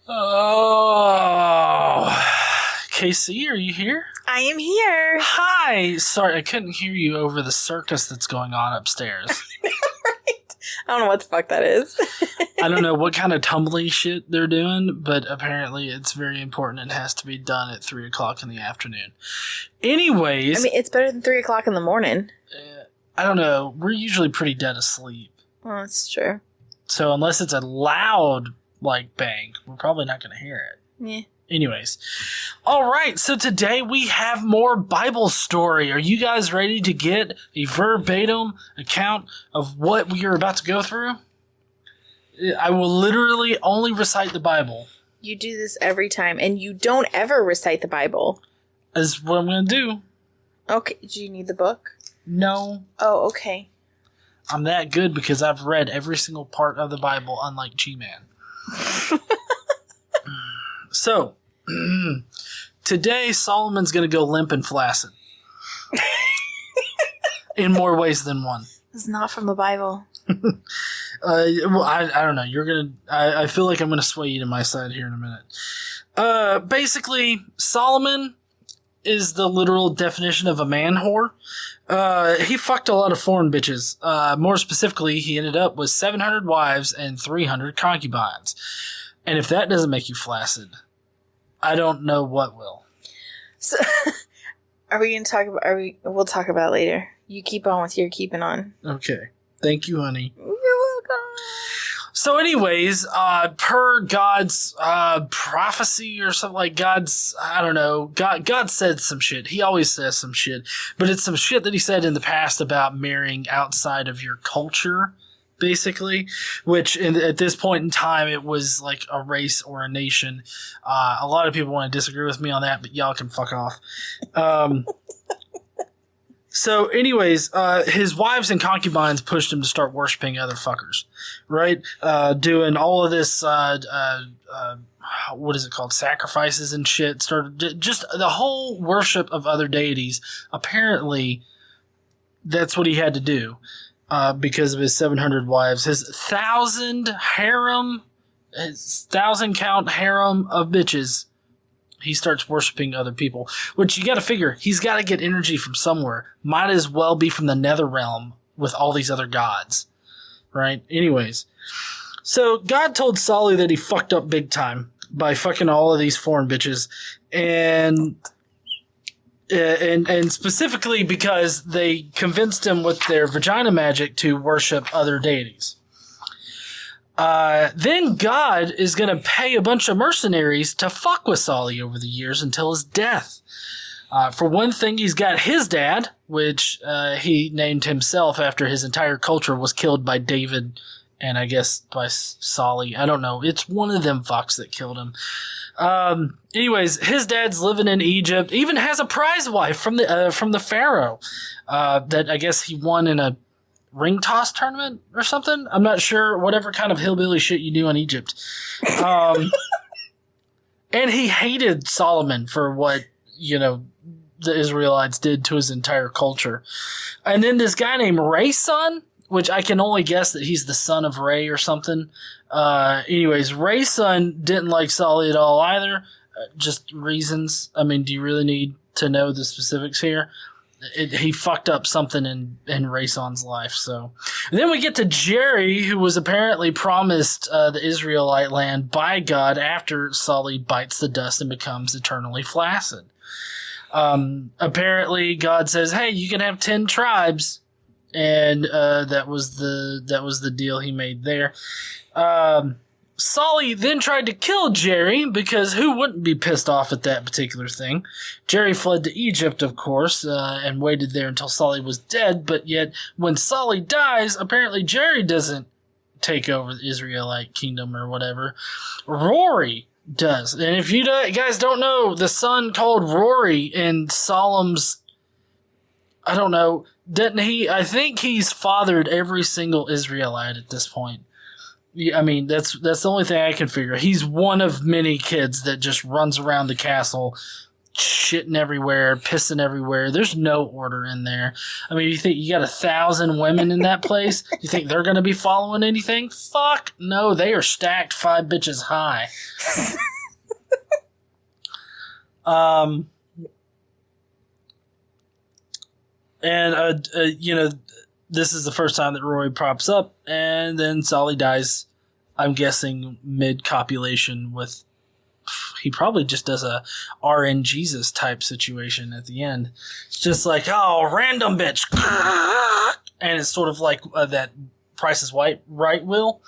Oh, KC, are you here? I am here. Hi. Sorry, I couldn't hear you over the circus that's going on upstairs. Right? I don't know what the fuck that is. I don't know what kind of tumbly shit they're doing, but apparently it's very important. It has to be done at 3 o'clock in the afternoon. Anyways. I mean, it's better than 3 o'clock in the morning. I don't know. We're usually pretty dead asleep. Well, that's true. So unless it's a loud, bang, we're probably not going to hear it. Yeah. Anyways. All right. So today we have more Bible story. Are you guys ready to get a verbatim account of what we are about to go through? I will literally only recite the Bible. You do this every time, and you don't ever recite the Bible. Is what I'm going to do. Okay. Do you need the book? No. Oh, okay. I'm that good because I've read every single part of the Bible, unlike G-Man. So, today Solomon's going to go limp and flaccid. In more ways than one. It's not from the Bible. Well, I don't know. You're going to... I feel like I'm going to sway you to my side here in a minute. Basically, Solomon is the literal definition of a man whore. He fucked a lot of foreign bitches. More specifically, he ended up with 700 wives and 300 concubines. And if that doesn't make you flaccid, I don't know what will. So, are we going to talk about... We'll talk about it later. You keep on with your keeping on. Okay. Thank you, honey. You're welcome. So anyways, per God's prophecy or something, like God's, I don't know, God said some shit. He always says some shit. But it's some shit that he said in the past about marrying outside of your culture, basically. Which, at this point in time, it was like a race or a nation. A lot of people want to disagree with me on that, but y'all can fuck off. So anyways, his wives and concubines pushed him to start worshiping other fuckers, right? Doing all of this, what is it called? Sacrifices and shit. Started just the whole worship of other deities. Apparently, that's what he had to do, because of his 700 wives. His 1,000 count harem of bitches. He starts worshiping other people, which you got to figure he's got to get energy from somewhere. Might as well be from the nether realm with all these other gods, right? Anyways, so God told Solly that he fucked up big time by fucking all of these foreign bitches, and specifically because they convinced him with their vagina magic to worship other deities. Then God is going to pay a bunch of mercenaries to fuck with Solly over the years until his death. For one thing, he's got his dad, which he named himself after his entire culture was killed by David and I guess by Solly. I don't know. It's one of them fucks that killed him. Anyways, his dad's living in Egypt, even has a prize wife from the pharaoh that I guess he won in a ring toss tournament or something. I'm not sure. Whatever kind of hillbilly shit you do in Egypt. And he hated Solomon for what, the Israelites did to his entire culture. And then this guy named Rayson, which I can only guess that he's the son of Ray or something. Anyways, Rayson didn't like Solly at all either. Just reasons. I mean, do you really need to know the specifics here? He fucked up something in Rayson's life. So and then we get to Jerry, who was apparently promised the Israelite land by God after Solly bites the dust and becomes eternally flaccid. Apparently, God says, "Hey, you can have 10 tribes," and that was the deal he made there. Solly then tried to kill Jerry because who wouldn't be pissed off at that particular thing? Jerry fled to Egypt, of course, and waited there until Solly was dead, but yet when Solly dies, apparently Jerry doesn't take over the Israelite kingdom or whatever. Rory does. And if you guys don't know, the son called Rory in Solomon's, I don't know, didn't he? I think he's fathered every single Israelite at this point. Yeah, I mean, that's the only thing I can figure. He's one of many kids that just runs around the castle shitting everywhere, pissing everywhere. There's no order in there. I mean, you think you got 1,000 women in that place? You think they're going to be following anything? Fuck no, they are stacked 5 bitches high. And this is the first time that Rory pops up, and then Solly dies. I'm guessing mid-copulation with... He probably just does a RN Jesus type situation at the end. It's just like, oh, random bitch. And it's sort of like that Price is Right wheel.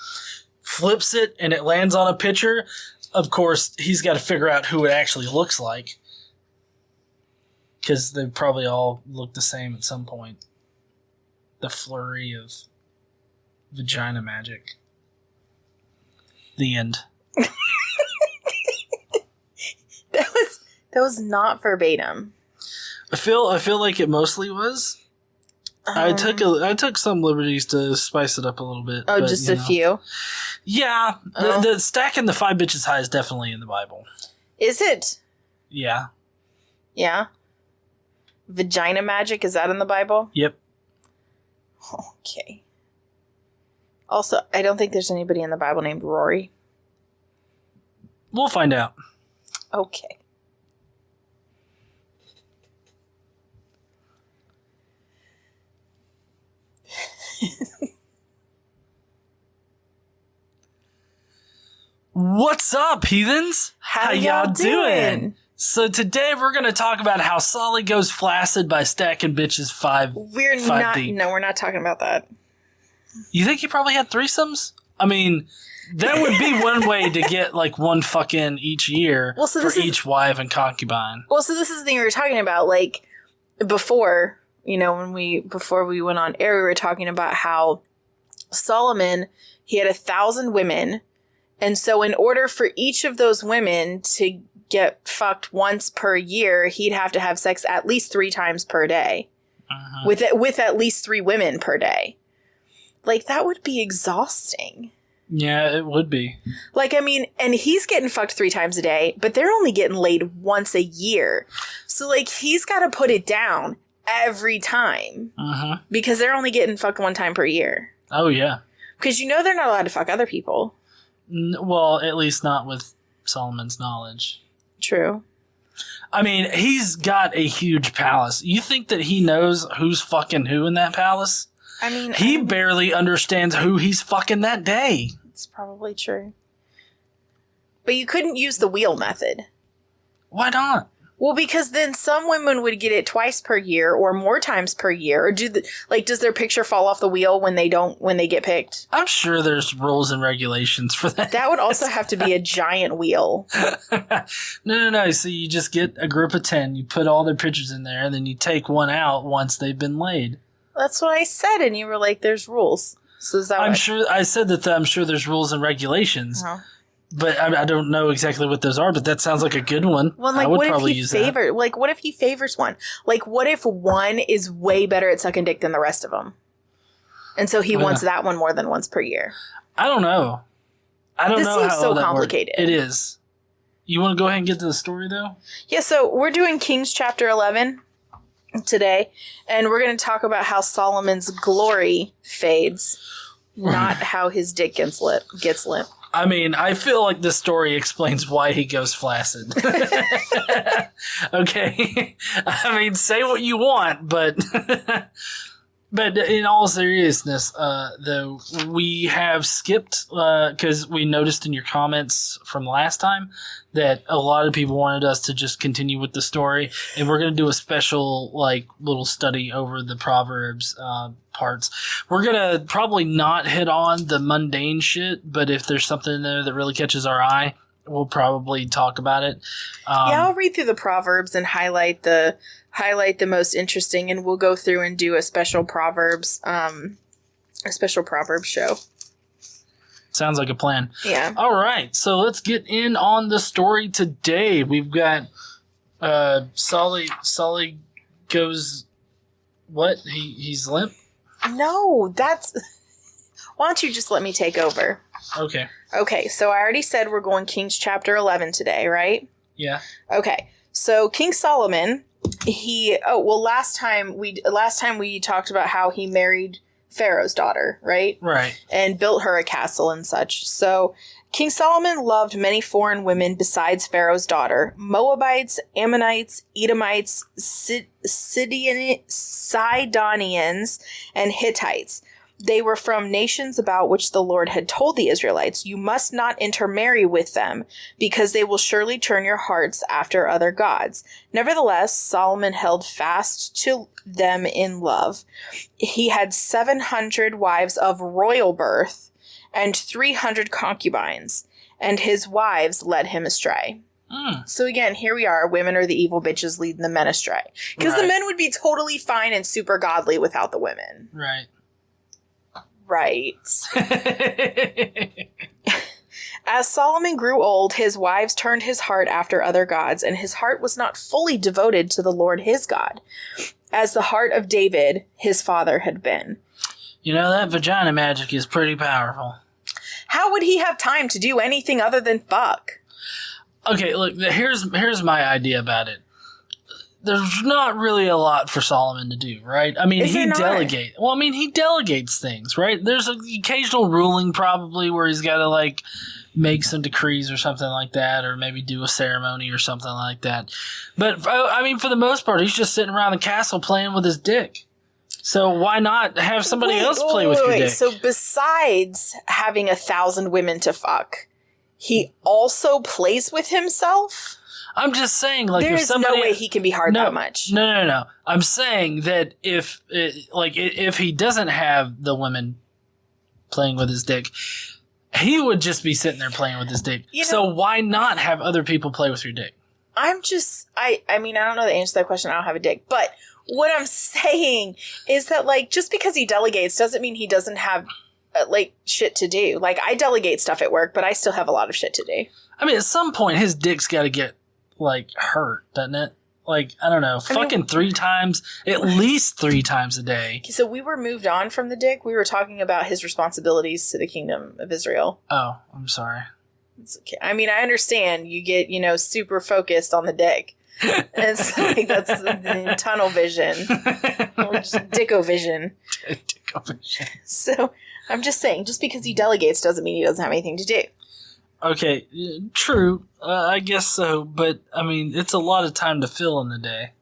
Flips it, and it lands on a picture. Of course, he's got to figure out who it actually looks like. Because they probably all look the same at some point. The flurry of vagina magic. The end. That was not verbatim. I feel like it mostly was. I took some liberties to spice it up a little bit. Oh, but, just a few? Yeah. The stacking the 5 bitches high is definitely in the Bible. Is it? Yeah. Yeah? Vagina magic, is that in the Bible? Yep. Okay. Also, I don't think there's anybody in the Bible named Rory. We'll find out. Okay. What's up, heathens? How y'all doing? So today we're going to talk about how Solly goes flaccid by stacking bitches 5 deep. No, we're not talking about that. You think he probably had threesomes? I mean, that would be one way to get like one fucking each year for each wife and concubine. Well, so this is the thing we were talking about, like, before, before we went on air, we were talking about how Solomon, he had 1,000 women, and so in order for each of those women to get fucked once per year, he'd have to have sex at least 3 times per day. With at least 3 women per day. Like, that would be exhausting. Yeah, it would be. Like, I mean, and he's getting fucked 3 times a day, but they're only getting laid once a year. So, like, he's got to put it down every time. Because they're only getting fucked 1 time per year. Oh, yeah. Because they're not allowed to fuck other people. Well, at least not with Solomon's knowledge. True. I mean, he's got a huge palace. You think that he knows who's fucking who in that palace? I mean, he barely understands who he's fucking that day. It's probably true. But you couldn't use the wheel method. Why not? Well, because then some women would get it twice per year or more times per year. Or does their picture fall off the wheel when they get picked? I'm sure there's rules and regulations for that. That would also have to be a giant wheel. No. So you just get a group of 10, you put all their pictures in there, and then you take one out once they've been laid. That's what I said, and you were like, there's rules. So is that I said that I'm sure there's rules and regulations. Uh-huh. But I don't know exactly what those are, but that sounds like a good one. Well, like, I would probably use that. Like, what if he favors one? Like, what if one is way better at sucking dick than the rest of them? And so he wants that one more than once per year. I don't know. This seems so complicated. It is. You want to go ahead and get to the story, though? Yeah, so we're doing Kings chapter 11 today, and we're going to talk about how Solomon's glory fades, not how his dick gets limp. I mean, I feel like this story explains why he goes flaccid. Okay? I mean, say what you want, but but in all seriousness, though, we have skipped, because we noticed in your comments from last time that a lot of people wanted us to just continue with the story, and we're going to do a special, like, little study over the Proverbs parts. We're going to probably not hit on the mundane shit, but if there's something in there that really catches our eye, we'll probably talk about it. Yeah, I'll read through the Proverbs and highlight the most interesting, and we'll go through and do a special Proverbs show. Sounds like a plan. Yeah. All right, so let's get in on the story today. We've got Solly goes, what? He's limp? No, that's... Why don't you just let me take over? Okay. Okay, so I already said we're going Kings chapter 11 today, right? Yeah. Okay, So King Solomon, last time we talked about how he married Pharaoh's daughter, right? Right. And built her a castle and such. So King Solomon loved many foreign women besides Pharaoh's daughter: Moabites, Ammonites, Edomites, Sidonians, and Hittites. They were from nations about which the Lord had told the Israelites, "You must not intermarry with them, because they will surely turn your hearts after other gods." Nevertheless, Solomon held fast to them in love. He had 700 wives of royal birth and 300 concubines, and his wives led him astray. So again, here we are. Women are the evil bitches leading the men astray. Because the men would be totally fine and super godly without the women. Right. Right. As Solomon grew old, his wives turned his heart after other gods, and his heart was not fully devoted to the Lord his God, as the heart of David, his father, had been. You know, that vagina magic is pretty powerful. How would he have time to do anything other than fuck? Okay, look, here's my idea about it. There's not really a lot for Solomon to do, right? I mean, he delegates things, right? There's an occasional ruling probably where he's got to, like, make some decrees or something like that, or maybe do a ceremony or something like that. But, I mean, for the most part, he's just sitting around the castle playing with his dick. So why not have somebody else play with your dick? So besides having 1,000 women to fuck, he also plays with himself? I'm just saying, like, there's if somebody, no way he can be hard that much. No. I'm saying that if he doesn't have the women playing with his dick, he would just be sitting there playing with his dick. So why not have other people play with your dick? I mean, I don't know the answer to that question. I don't have a dick. But what I'm saying is that, like, just because he delegates doesn't mean he doesn't have, shit to do. Like, I delegate stuff at work, but I still have a lot of shit to do. I mean, at some point, his dick's got to get, like, hurt, doesn't it? Like, I don't know, at least 3 times a day. So we were moved on from the dick. We were talking about his responsibilities to the kingdom of Israel. Oh, I'm sorry. It's okay. I mean, I understand you get, super focused on the dick. It's like, that's the tunnel vision. Or just dicko vision. Dicko vision. So, I'm just saying, just because he delegates doesn't mean he doesn't have anything to do. Okay, true. I guess so, but I mean, it's a lot of time to fill in the day.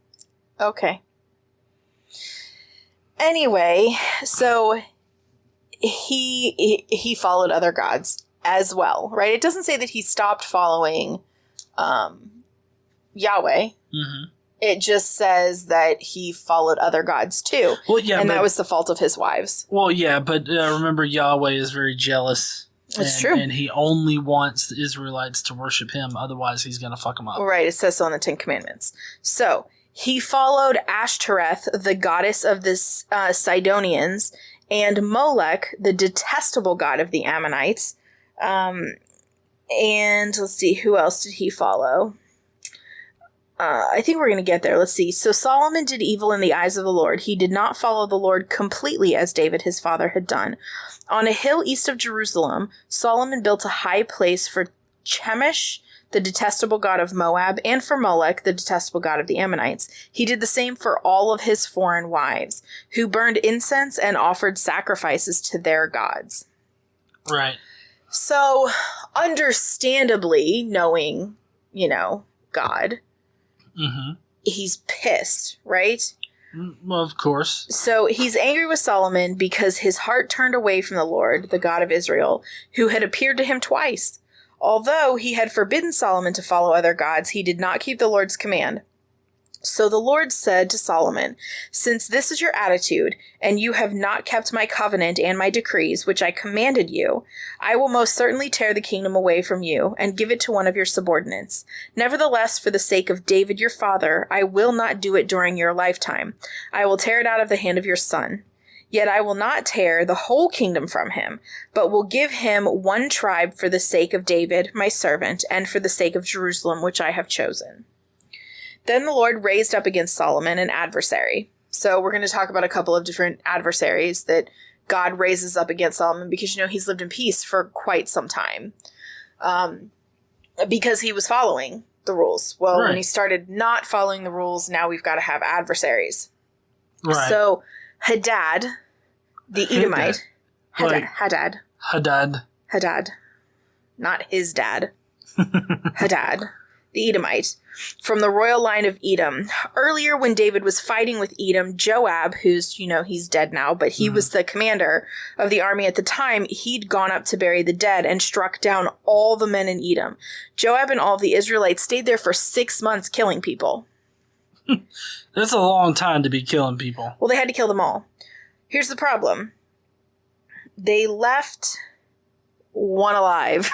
Okay. Anyway, so he followed other gods as well, right? It doesn't say that he stopped following Yahweh. Mm-hmm. It just says that he followed other gods too. Well, yeah, and that was the fault of his wives. Well, yeah, but remember, Yahweh is very jealous. It's true. And he only wants the Israelites to worship him. Otherwise, he's going to fuck them up. Right. It says so in the 10 Commandments. So he followed Ashtoreth, the goddess of the Sidonians, and Molech, the detestable god of the Ammonites. And let's see, who else did he follow? I think we're going to get there. Let's see. So Solomon did evil in the eyes of the Lord. He did not follow the Lord completely as David his father had done. On a hill east of Jerusalem, Solomon built a high place for Chemosh, the detestable god of Moab, and for Molech, the detestable god of the Ammonites. He did the same for all of his foreign wives, who burned incense and offered sacrifices to their gods. Right. So, understandably, knowing, God, mm-hmm. He's pissed, right? Well, of course. So he's angry with Solomon because his heart turned away from the Lord, the God of Israel, who had appeared to him twice. Although he had forbidden Solomon to follow other gods, he did not keep the Lord's command. So the Lord said to Solomon, "Since this is your attitude, and you have not kept my covenant and my decrees, which I commanded you, I will most certainly tear the kingdom away from you and give it to one of your subordinates. Nevertheless, for the sake of David your father, I will not do it during your lifetime. I will tear it out of the hand of your son. Yet I will not tear the whole kingdom from him, but will give him one tribe for the sake of David, my servant, and for the sake of Jerusalem, which I have chosen." Then the Lord raised up against Solomon an adversary. So we're going to talk about a couple of different adversaries that God raises up against Solomon because, he's lived in peace for quite some time. Because he was following the rules. Well, Right. when he started not following the rules, now we've got to have adversaries. Right. So Hadad, the Edomite, Hadad. Hadad, not his dad, Hadad, the Edomite, from the royal line of Edom. Earlier, when David was fighting with Edom, Joab, who's, he's dead now, but he was the commander of the army at the time, he'd gone up to bury the dead and struck down all the men in Edom. Joab and all of the Israelites stayed there for 6 months killing people. That's a long time to be killing people. Well, they had to kill them all. Here's the problem. They left one alive.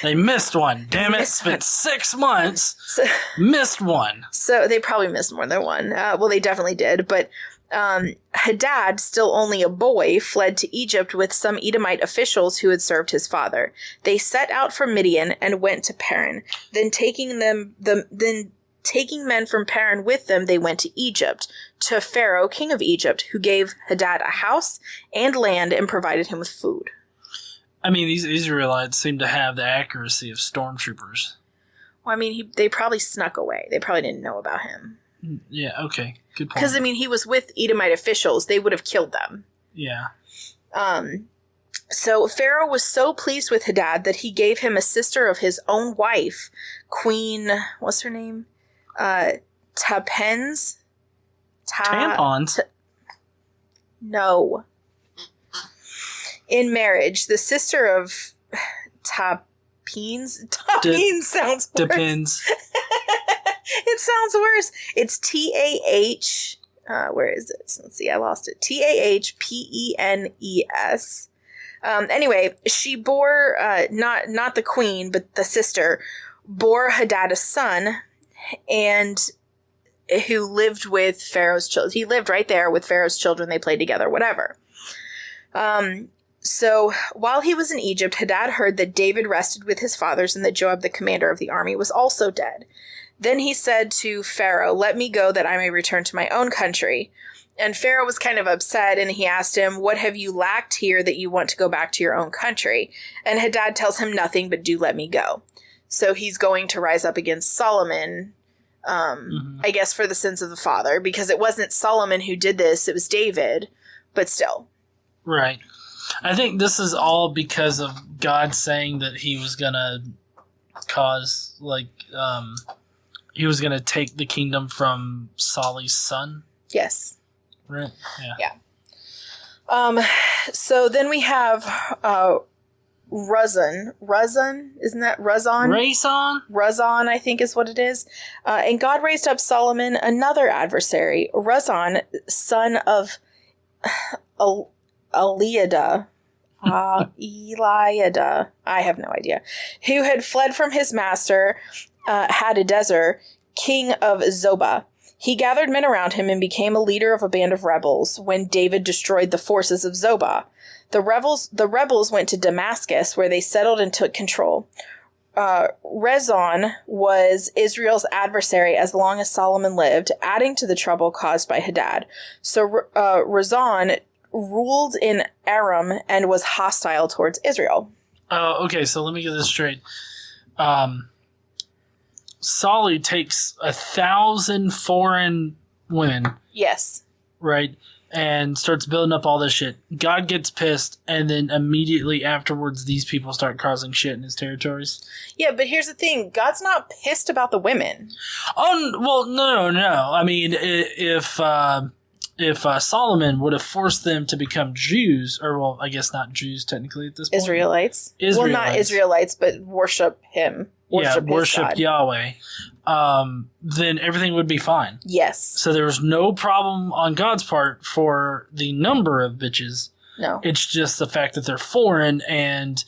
They missed one. Damn it. Spent 6 months. Missed one. So they probably missed more than one. Well, they definitely did. But Hadad, still only a boy, fled to Egypt with some Edomite officials who had served his father. They set out from Midian and went to Paran. Then taking men from Paran with them, they went to Egypt, to Pharaoh, king of Egypt, who gave Hadad a house and land and provided him with food. I mean, these Israelites seem to have the accuracy of stormtroopers. Well, I mean, they probably snuck away. They probably didn't know about him. Yeah, okay. Good point. Because, I mean, he was with Edomite officials. They would have killed them. Yeah. So Pharaoh was so pleased with Hadad that he gave him a sister of his own wife, Queen, what's her name? Tampons? No. In marriage, the sister of Tapenes. Tapenes sounds worse. Depends. It sounds worse. It's T-A-H. Where is it? Let's see. I lost it. T-A-H-P-E-N-E-S. Anyway, she bore, not the queen, but the sister, bore Hadad a son, and who lived with Pharaoh's children. He lived right there with Pharaoh's children. They played together, whatever. So while he was in Egypt, Hadad heard that David rested with his fathers and that Joab, the commander of the army, was also dead. Then he said to Pharaoh, "Let me go that I may return to my own country." And Pharaoh was kind of upset, and he asked him, "What have you lacked here that you want to go back to your own country?" And Hadad tells him, "Nothing, but do let me go." So he's going to rise up against Solomon, I guess for the sins of the father, because it wasn't Solomon who did this, it was David, but still. Right. I think this is all because of God saying that he was going to cause, he was going to take the kingdom from Solly's son. Yes. Right? Yeah. So then we have Ruzan, isn't that Ruzan? Ruzan, I think is what it is. And God raised up Solomon another adversary, Ruzan, son of Eliada, I have no idea, who had fled from his master, Hadadezer, king of Zobah. He gathered men around him and became a leader of a band of rebels when David destroyed the forces of Zobah. The rebels went to Damascus, where they settled and took control. Rezon was Israel's adversary as long as Solomon lived, adding to the trouble caused by Hadad. So Rezon ruled in Aram and was hostile towards Israel. Okay, so let me get this straight. Solly takes 1,000 foreign women. Yes. Right? And starts building up all this shit. God gets pissed, and then immediately afterwards, these people start causing shit in his territories. Yeah, but here's the thing. God's not pissed about the women. Oh, well, no. I mean, if Solomon would have forced them to become Jews, or, well, I guess not Jews technically at this point. Israelites. Well, not Israelites, but worship him. Worship Yahweh. Then everything would be fine. Yes. So there was no problem on God's part for the number of bitches. No. It's just the fact that they're foreign, and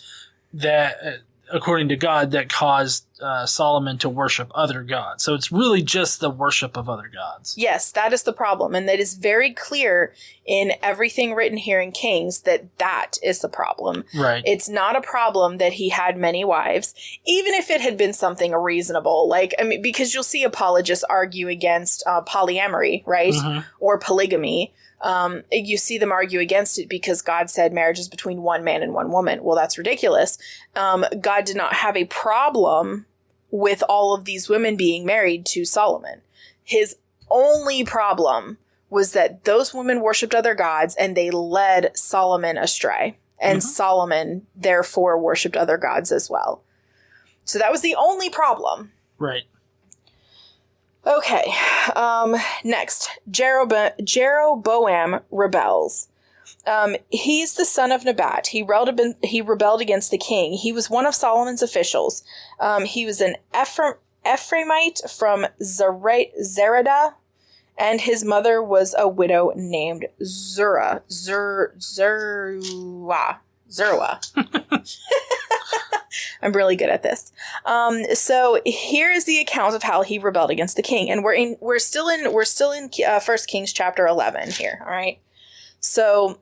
that, according to God, that caused Solomon to worship other gods. So it's really just the worship of other gods. Yes, that is the problem. And that is very clear in everything written here in Kings that is the problem. Right. It's not a problem that he had many wives, even if it had been something reasonable. Because you'll see apologists argue against polyamory, right? Mm-hmm. Or polygamy. You see them argue against it because God said marriage is between one man and one woman. Well, that's ridiculous. God did not have a problem with all of these women being married to Solomon. His only problem was that those women worshipped other gods and they led Solomon astray. And Solomon, therefore, worshipped other gods as well. So that was the only problem. Right. Okay. Next, Jeroboam rebels. He's the son of Nebat. He rebelled against the king. He was one of Solomon's officials. He was an Ephraimite from Zerada, and his mother was a widow named Zerua. I'm really good at this. So here is the account of how he rebelled against the king, and we're still in 1 Kings chapter 11 here. All right. So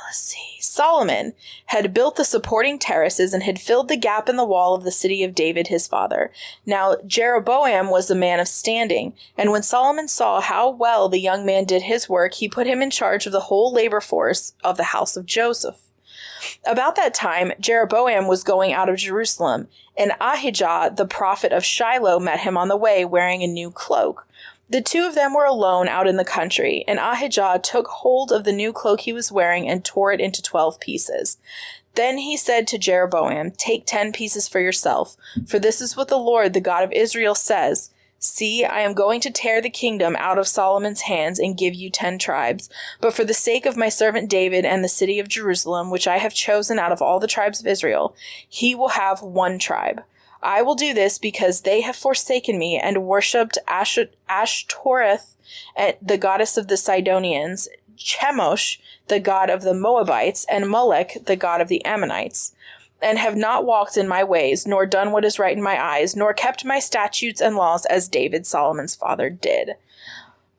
let's see. Solomon had built the supporting terraces and had filled the gap in the wall of the city of David his father. Now Jeroboam was a man of standing, and when Solomon saw how well the young man did his work, he put him in charge of the whole labor force of the house of Joseph. About that time, Jeroboam was going out of Jerusalem, and Ahijah, the prophet of Shiloh, met him on the way wearing a new cloak. The two of them were alone out in the country, and Ahijah took hold of the new cloak he was wearing and tore it into 12 pieces. Then he said to Jeroboam, "Take 10 pieces for yourself, for this is what the Lord, the God of Israel, says. See, I am going to tear the kingdom out of Solomon's hands and give you 10 tribes. But for the sake of my servant David and the city of Jerusalem, which I have chosen out of all the tribes of Israel, he will have 1 tribe. I will do this because they have forsaken me and worshipped Ashtoreth, the goddess of the Sidonians, Chemosh, the god of the Moabites, and Molech, the god of the Ammonites, and have not walked in my ways, nor done what is right in my eyes, nor kept my statutes and laws as David, Solomon's father, did.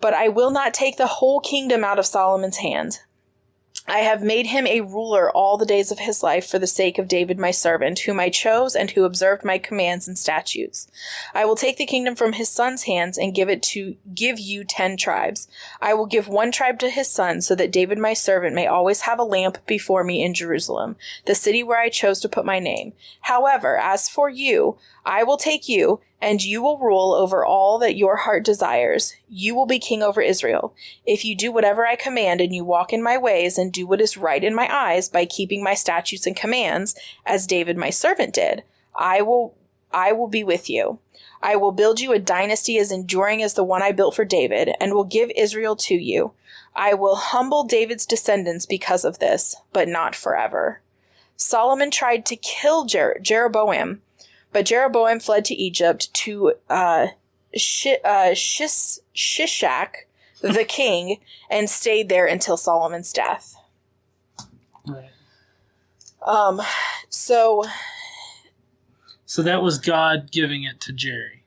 But I will not take the whole kingdom out of Solomon's hand. I have made him a ruler all the days of his life for the sake of David my servant, whom I chose and who observed my commands and statutes. I will take the kingdom from his son's hands and give you 10 tribes. I will give 1 tribe to his son, so that David my servant may always have a lamp before me in Jerusalem, the city where I chose to put my name. However, as for you, I will take you, and you will rule over all that your heart desires. You will be king over Israel. If you do whatever I command, and you walk in my ways, and do what is right in my eyes by keeping my statutes and commands, as David my servant did, I will be with you. I will build you a dynasty as enduring as the one I built for David, and will give Israel to you. I will humble David's descendants because of this, but not forever." Solomon tried to kill Jeroboam, but Jeroboam fled to Egypt to Shishak, the king, and stayed there until Solomon's death. Right. So that was God giving it to Jerry.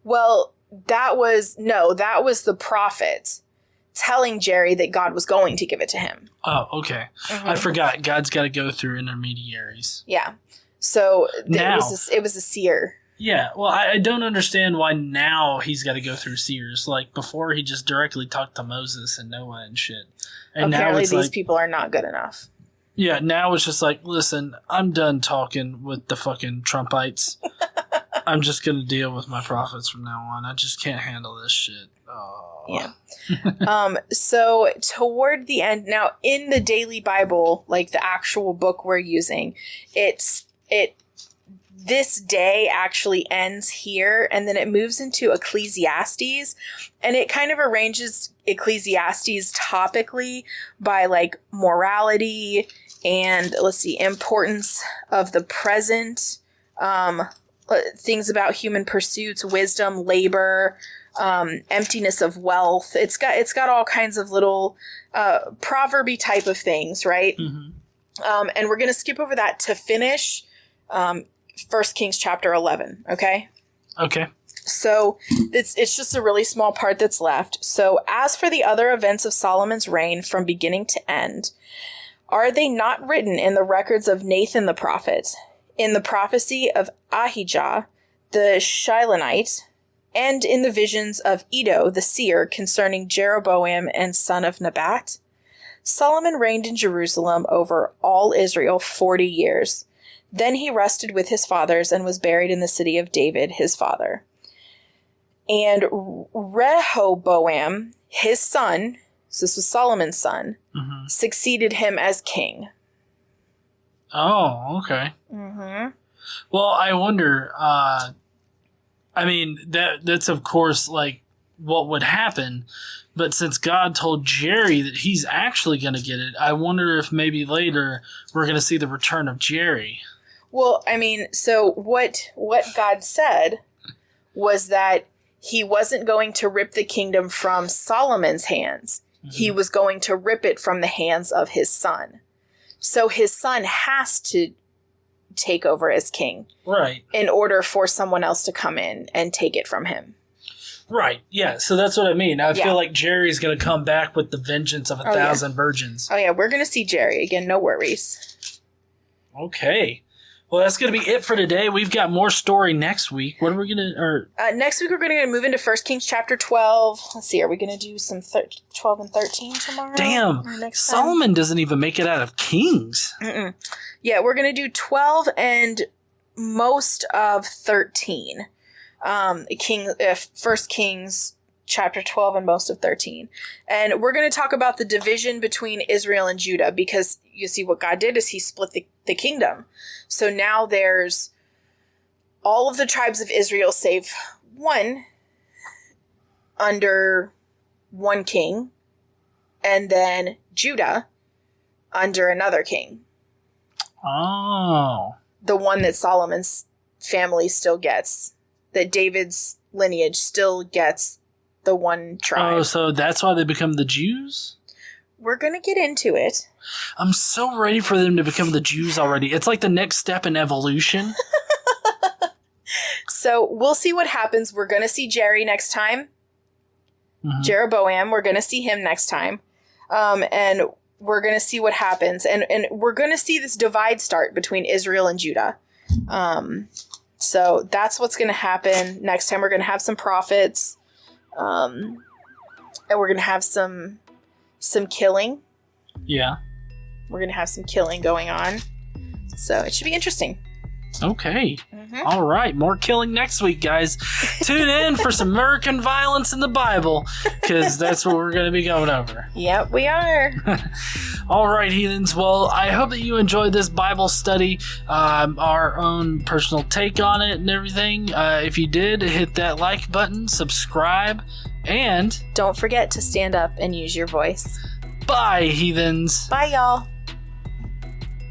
Well, that was the prophet telling Jerry that God was going to give it to him. Oh, okay. Mm-hmm. I forgot. God's got to go through intermediaries. Yeah. So it was a seer. Yeah. Well, I don't understand why now he's got to go through seers. Like before, he just directly talked to Moses and Noah and shit. And apparently, now it's these people are not good enough. Yeah. Now it's just like, listen, I'm done talking with the fucking Trumpites. I'm just gonna deal with my prophets from now on. I just can't handle this shit. Oh. Yeah. So toward the end, now in the Daily Bible, like the actual book we're using, this day actually ends here, and then it moves into Ecclesiastes, and it kind of arranges Ecclesiastes topically by like morality and importance of the present, things about human pursuits, wisdom, labor, emptiness of wealth. It's got all kinds of little proverby type of things, right? Mm-hmm. And we're going to skip over that to finish 1 Kings chapter 11, okay? Okay. So it's just a really small part that's left. So as for the other events of Solomon's reign from beginning to end, are they not written in the records of Nathan the prophet, in the prophecy of Ahijah the Shilonite, and in the visions of Iddo the seer concerning Jeroboam and son of Nebat? Solomon reigned in Jerusalem over all Israel 40 years. Then he rested with his fathers and was buried in the city of David, his father. And Rehoboam, his son, so this was Solomon's son, succeeded him as king. Oh, okay. Mm-hmm. Well, I wonder, I mean, that's of course like what would happen, but since God told Jerry that he's actually going to get it, I wonder if maybe later we're going to see the return of Jerry. Well, I mean, so what God said was that he wasn't going to rip the kingdom from Solomon's hands. He was going to rip it from the hands of his son. So his son has to take over as king. Right. In order for someone else to come in and take it from him. Right. Yeah. So that's what I mean. I feel like Jerry's going to come back with the vengeance of 1,000 virgins. Oh, yeah. We're going to see Jerry again. No worries. Okay. Well, that's going to be it for today. We've got more story next week. What are we going to... Next week, we're going to move into 1 Kings chapter 12. Let's see. Are we going to do some 12 and 13 tomorrow? Damn. Solomon doesn't even make it out of Kings. Mm-mm. Yeah, we're going to do 12 and most of 13. 1 Kings chapter 12 and most of 13. And we're going to talk about the division between Israel and Judah, because you see what God did is he split the kingdom. So now there's all of the tribes of Israel save one under one king, and then Judah under another king. Oh. The one that Solomon's family still gets, that David's lineage still gets the one tribe. Oh, so that's why they become the Jews? We're going to get into it. I'm so ready for them to become the Jews already. It's like the next step in evolution. So we'll see what happens. We're going to see Jerry next time. Mm-hmm. Jeroboam, we're going to see him next time. And we're going to see what happens. And we're going to see this divide start between Israel and Judah. So that's what's going to happen. Next time we're going to have some prophets. And we're going to have some killing. Yeah. We're going to have some killing going on. So it should be interesting. Okay. Mm-hmm. All right. More killing next week, guys. Tune in for some American violence in the Bible, because that's what we're going to be going over. Yep, we are. All right, heathens. Well, I hope that you enjoyed this Bible study, our own personal take on it and everything. If you did, hit that like button, subscribe, and don't forget to stand up and use your voice. bye, heathens. Bye, y'all.